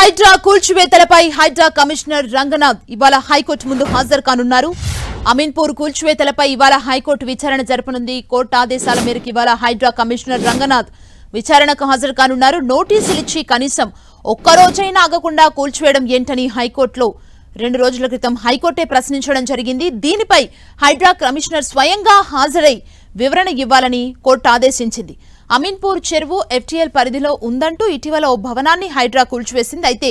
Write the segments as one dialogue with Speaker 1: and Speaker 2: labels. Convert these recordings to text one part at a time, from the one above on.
Speaker 1: Hydraa కూల్చివేతలపై Hydraa commissioner Ranganath ఇవాళ high court ముందు హాజరు కానున్నారు. అమీన్పూర్ కూల్చివేతలపై ఇవాళ హైకోర్టు విచారణ జరపనుంది. కోర్టు ఆదేశాల మేరకు ఇవాళ హైడ్రా కమిషనర్ రంగనాథ్ విచారణకు హాజరు కానున్నారు. నోటీసులు ఇచ్చి కనీసం ఒక్కరోజైనా ఆగకుండా కూల్చివేయడం ఏంటని హైకోర్టులో 2 రోజుల క్రితం హైకోర్టే ప్రశ్నించడం జరిగింది. దీనిపై హైడ్రా కమిషనర్ స్వయంగా హాజరై వివరణ ఇవ్వాలని కోర్టు ఆదేశించింది. అమీన్పూర్ చెరువు ఎఫ్టీఎల్ పరిధిలో ఉందంటూ ఇటీవల ఓ భవనాన్ని హైడ్రా కూల్చివేసింది. అయితే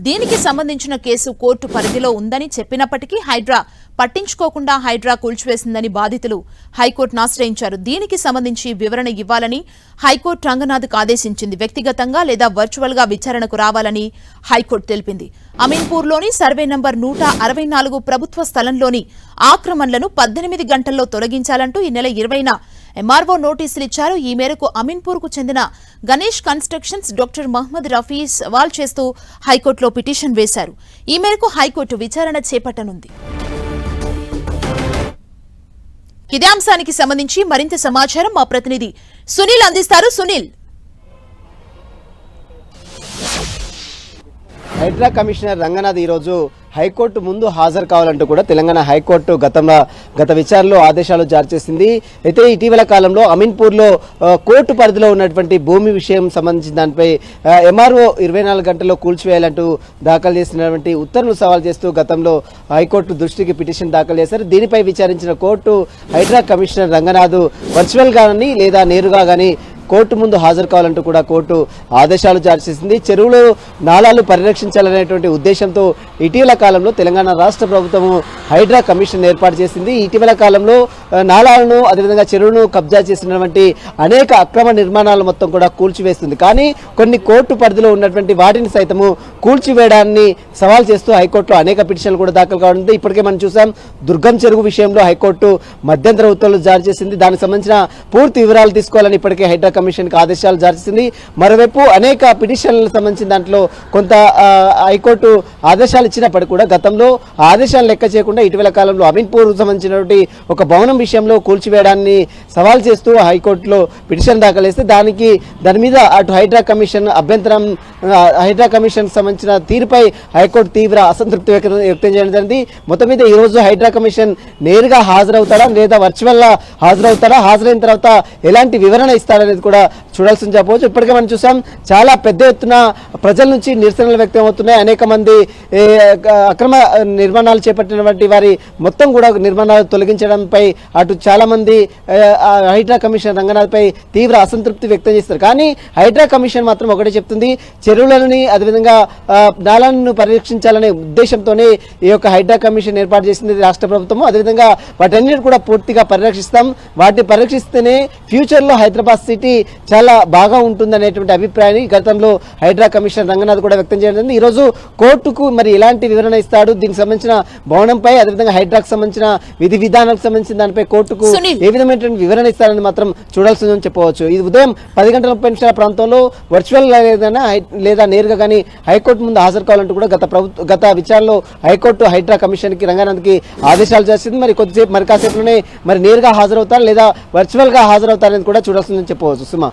Speaker 1: దీనికి సంబంధించిన కేసు కోర్టు పరిధిలో ఉందని చెప్పినప్పటికీ హైడ్రా పట్టించుకోకుండా హైడ్రా కూల్చివేసిందని బాధితులు హైకోర్టును ఆశ్రయించారు. దీనికి సంబంధించి వివరణ ఇవ్వాలని హైకోర్టు రంగనాథ్కు ఆదేశించింది. వ్యక్తిగతంగా లేదా వర్చువల్ గా విచారణకు రావాలని హైకోర్టు తెలిపింది. అమీన్పూర్లోని సర్వే నంబర్ 164 ప్రభుత్వ స్థలంలోని ఆక్రమణలను 18 గంటల్లో తొలగించాలంటూ ఈ నెల 20న ఎంఆర్ఓ నోటీసులు ఇచ్చారు. ఈ మేరకు అమీన్పూర్ కు చెందిన గణేష్ కన్స్ట్రక్షన్స్ డాక్టర్ మహమ్మద్ రఫీ సవాల్ చేస్తూ హైకోర్టులో పిటిషన్ వేశారు. ఈ మేరకు హైకోర్టు విచారణ చేపట్టనుంది. ఇదే అంశానికి సంబంధించి మరింత సమాచారం మా ప్రతినిధి సునీల్ అందిస్తారు. సునీల్,
Speaker 2: హైడ్రా కమిషనర్ రంగనాథ్ ఈరోజు హైకోర్టు ముందు హాజరు కావాలంటూ కూడా తెలంగాణ హైకోర్టు గత విచారణలో ఆదేశాలు జారీ చేసింది. అయితే ఇటీవల కాలంలో అమీన్పూర్లో కోర్టు పరిధిలో ఉన్నటువంటి భూమి విషయం సంబంధించిన దానిపై ఎంఆర్ఓ 24 గంటల్లో కూల్చివేయాలంటూ దాఖలు చేసినటువంటి ఉత్తర్వులు సవాల్ చేస్తూ గతంలో హైకోర్టు దృష్టికి పిటిషన్ దాఖలు చేశారు. దీనిపై విచారించిన court Hydraa commissioner Ranganath virtual గానీ లేదా నేరుగా గానీ కోర్టు ముందు హాజరు కావాలంటూ కూడా కోర్టు ఆదేశాలు జారీ చేసింది. చెరువులు నాలాలు పరిరక్షించాలనేటువంటి ఉద్దేశంతో ఇటీవల కాలంలో తెలంగాణ రాష్ట్ర ప్రభుత్వం హైడ్రా కమిషన్ ఏర్పాటు చేసింది. ఇటీవల కాలంలో నాలాలను అదేవిధంగా చెరువును కబ్జా చేసినటువంటి అనేక అక్రమ నిర్మాణాలు మొత్తం కూడా కూల్చివేస్తుంది. కానీ కొన్ని కోర్టు పరిధిలో ఉన్నటువంటి వాటిని సైతము కూల్చివేయడాన్ని సవాల్ చేస్తూ హైకోర్టులో అనేక పిటిషన్లు కూడా దాఖలు కావడంతో ఇప్పటికే మనం చూసాం దుర్గం చెరువు విషయంలో హైకోర్టు మధ్యంతర ఉత్తర్వులు జారీ చేసింది. దానికి సంబంధించిన పూర్తి వివరాలు తీసుకోవాలని ఇప్పటికే హైడ్రా కమిషన్ కి ఆదేశాలు జారీ చేసింది. మరోవైపు అనేక పిటిషన్లకు సంబంధించిన దాంట్లో కొంత హైకోర్టు ఆదేశాలు ఇచ్చినప్పటికీ కూడా గతంలో ఆదేశాలు లెక్క చేయకుండా ఇటీవల కాలంలో అమీన్పూర్ సంబంధించినటువంటి ఒక భవనం విషయంలో కూల్చివేయడాన్ని సవాల్ చేస్తూ హైకోర్టులో పిటిషన్ దాఖలు చేస్తే దాని మీద అటు హైడ్రా కమిషన్ అభ్యంతరం హైడ్రా కమిషన్ సంబంధించిన తీరుపై హైకోర్టు తీవ్ర అసంతృప్తి వ్యక్తం చేయడం జరిగింది. మొత్తం మీద ఈ రోజు హైడ్రా కమిషన్ నేరుగా హాజరవుతాడా లేదా వర్చువల్ గా హాజరవుతాడా, హాజరైన తర్వాత ఎలాంటి వివరణ ఇస్తాడనేది కూడా చూడాల్సింది చెప్పవచ్చు. ఇప్పటికే మనం చూసాం చాలా పెద్ద ఎత్తున ప్రజల నుంచి నిరసనలు వ్యక్తం అవుతున్నాయి. అనేక మంది అక్రమ నిర్మాణాలు చేపట్టినటువంటి వారి మొత్తం కూడా నిర్మాణాలు తొలగించడంపై అటు చాలా మంది హైడ్రా కమిషన్ రంగనాథ్ పై తీవ్ర అసంతృప్తి వ్యక్తం చేస్తారు. కానీ హైడ్రా కమిషన్ మాత్రం ఒకటే చెప్తుంది, చెరువులని అదేవిధంగా నాలను పరిరక్షించాలనే ఉద్దేశంతోనే ఈ యొక్క హైడ్రా కమిషన్ ఏర్పాటు చేసింది రాష్ట్ర ప్రభుత్వం. అదేవిధంగా వాటన్నిటి కూడా పూర్తిగా పరిరక్షిస్తాం, వాటిని పరిరక్షిస్తేనే ఫ్యూచర్ లో హైదరాబాద్ సిటీ చాలా బాగా ఉంటుందనేటువంటి అభిప్రాయాన్ని గతంలో హైడ్రా కమిషనర్ రంగనాథ్ కూడా వ్యక్తం చేయడం. ఈ రోజు కోర్టుకు మరి ఎలాంటి వివరణ ఇస్తాడు, దీనికి సంబంధించిన భవనంపై అదేవిధంగా హైడ్రాకు సంబంధించిన విధి విధానాలకు సంబంధించిన దానిపై కోర్టుకు ఏ విధమైనటువంటి వివరణ ఇస్తారని మాత్రం చూడాల్సిందని చెప్పవచ్చు. ఇది ఉదయం 10:30 ప్రాంతంలో వర్చువల్ లేదా నేరుగా కానీ హైకోర్టు ముందు హాజరు కావాలంటూ కూడా గత విచారణలో హైకోర్టు హైడ్రా కమిషన్ కి రంగనాథ్ కి ఆదేశాలు చేసింది. మరి కాసేపులోనే మరి నేరుగా హాజరవుతారు లేదా వర్చువల్ గా హాజరవుతారని కూడా చూడాల్సిందని చెప్పవచ్చు. సుమా,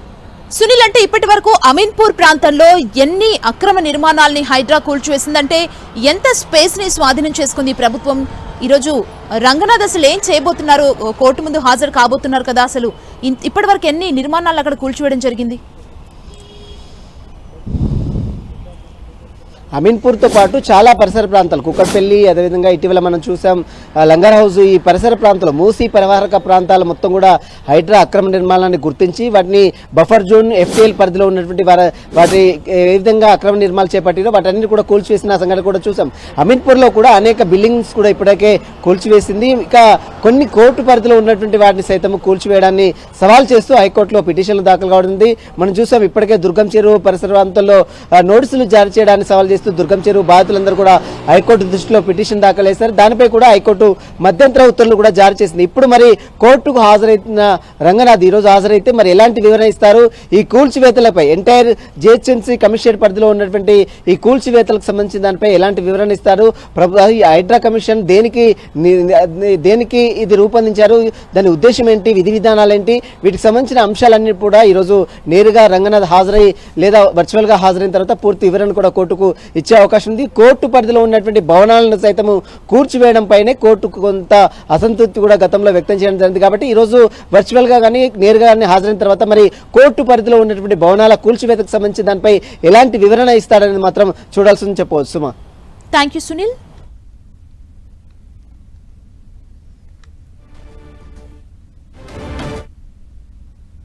Speaker 1: సునీల్, అంటే ఇప్పటి వరకు అమీన్పూర్ ప్రాంతంలో ఎన్ని అక్రమ నిర్మాణాలని హైడ్రా కూల్చివేసిందంటే ఎంత స్పేస్ ని స్వాధీనం చేసుకుంది ప్రభుత్వం? ఈరోజు రంగనాథ్ అసలు ఏం చేయబోతున్నారు? కోర్టు ముందు హాజరు కాబోతున్నారు కదా, అసలు ఇప్పటి వరకు ఎన్ని నిర్మాణాలు అక్కడ కూల్చివేయడం జరిగింది?
Speaker 2: అమీన్పూర్తో పాటు చాలా పరిసర ప్రాంతాలు కుక్కట్పల్లి అదేవిధంగా ఇటీవల మనం చూసాం లంగర్ హౌస్, ఈ పరిసర ప్రాంతాలు మూసీ పరివాహక ప్రాంతాలు మొత్తం కూడా హైడ్రా అక్రమ నిర్మాణాన్ని గుర్తించి వాటిని బఫర్ జోన్ ఎఫ్టీఎల్ పరిధిలో ఉన్నటువంటి వాటి ఏ విధంగా అక్రమ నిర్మాణాలు చేపట్టినో వాటన్నిటి కూడా కూల్చివేసిన సంఘటన కూడా చూసాం. అమీన్పూర్లో కూడా అనేక బిల్డింగ్స్ కూడా ఇప్పటికే కూల్చివేసింది. ఇక కొన్ని కోర్టు పరిధిలో ఉన్నటువంటి వాటిని సైతం కూల్చివేయడాన్ని సవాల్ చేస్తూ హైకోర్టులో పిటిషన్లు దాఖలు కావడంది మనం చూసాం. ఇప్పటికే దుర్గం చెరువు పరిసర ప్రాంతాల్లో నోటీసులు జారీ చేయడాన్ని సవాల్ దుర్గం చెరువు బాధితులందరూ కూడా హైకోర్టు దృష్టిలో పిటిషన్ దాఖలు చేశారు. దానిపై కూడా హైకోర్టు మధ్యంతర ఉత్తర్వులు కూడా జారీ చేసింది. ఇప్పుడు మరి కోర్టుకు హాజరైన రంగనాథ్ ఈ రోజు హాజరైతే మరి ఎలాంటి వివరణ ఇస్తారు, ఈ కూల్చివేతలపై ఎంటైర్ జిహెచ్ఎంసీ కమిషనర్ పరిధిలో ఉన్నటువంటి ఈ కూల్చివేతలకు సంబంధించిన దానిపై ఎలాంటి వివరణ ఇస్తారు, హైడ్రా కమిషన్ దేనికి ఇది రూపొందించారు, దాని ఉద్దేశం ఏంటి, విధి విధానాలు ఏంటి, వీటికి సంబంధించిన అంశాలన్నీ కూడా ఈరోజు నేరుగా రంగనాథ్ హాజరై లేదా వర్చువల్ గా హాజరైన తర్వాత పూర్తి వివరణ కూడా కోర్టుకు ఇచ్చే అవకాశం ఉంది. కోర్టు పరిధిలో ఉన్నటువంటి భవనాలను సైతము కూర్చివేయడం పైనే కోర్టుకు కొంత అసంతృప్తి కూడా గతంలో వ్యక్తం చేయడం జరిగింది. కాబట్టి ఈరోజు వర్చువల్గా కానీ నేరుగా కానీ హాజరైన తర్వాత మరి కోర్టు పరిధిలో ఉన్నటువంటి భవనాల కూల్చివేతకు సంబంధించి దానిపై ఎలాంటి వివరణ ఇస్తారనేది మాత్రం చూడాల్సింది చెప్పవచ్చు. సుమా,
Speaker 1: థ్యాంక్ యూ సునీల్.